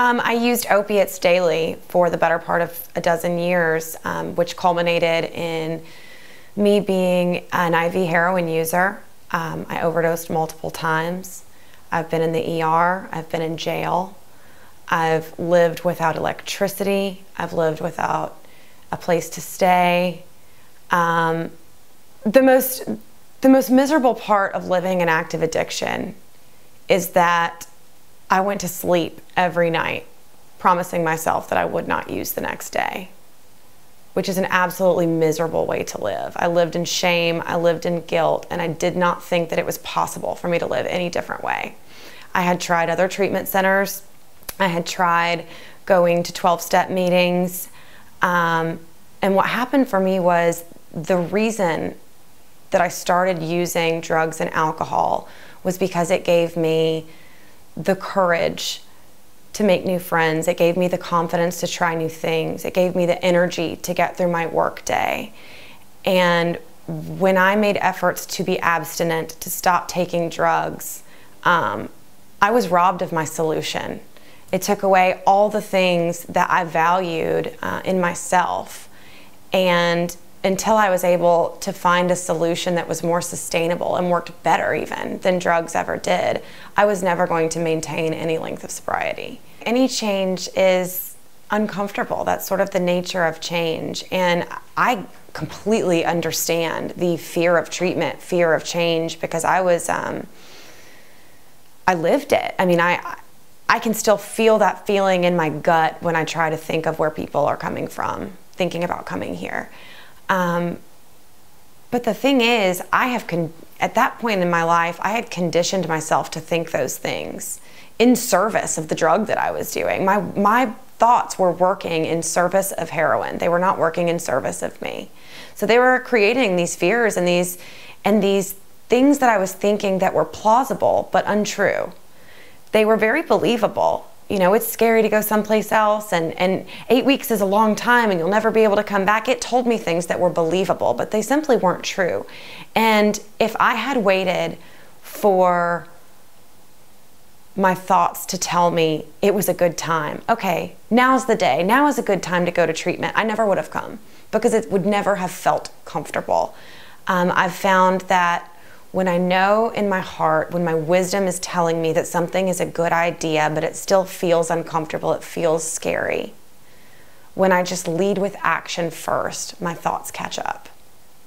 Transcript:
I used opiates daily for the better part of a dozen years, which culminated in me being an IV heroin user. I overdosed multiple times. I've been in the ER. I've been in jail. I've lived without electricity. I've lived without a place to stay. The most miserable part of living an active addiction is that I went to sleep every night promising myself that I would not use the next day, which is an absolutely miserable way to live. I lived in shame, I lived in guilt, and I did not think that it was possible for me to live any different way. I had tried other treatment centers. I had tried going to 12-step meetings. And what happened for me was the reason that I started using drugs and alcohol was because it gave me the courage to make new friends. It gave me the confidence to try new things. It gave me the energy to get through my work day. And when I made efforts to be abstinent, to stop taking drugs, I was robbed of my solution. It took away all the things that I valued in myself. And until I was able to find a solution that was more sustainable and worked better even than drugs ever did, I was never going to maintain any length of sobriety. Any change is uncomfortable. That's sort of the nature of change. And I completely understand the fear of treatment, fear of change, because I lived it. I mean, I can still feel that feeling in my gut when I try to think of where people are coming from, thinking about coming here. But the thing is, at that point in my life, I had conditioned myself to think those things in service of the drug that I was doing. My thoughts were working in service of heroin. They were not working in service of me. So they were creating these fears and these things that I was thinking that were plausible but untrue. They were very believable. You know, it's scary to go someplace else, and 8 weeks is a long time and you'll never be able to come back. It told me things that were believable, but they simply weren't true. And if I had waited for my thoughts to tell me it was a good time, okay, now's the day, now is a good time to go to treatment, I never would have come, because it would never have felt comfortable. I've found that when I know in my heart, when my wisdom is telling me that something is a good idea, but it still feels uncomfortable, it feels scary, when I just lead with action first, my thoughts catch up.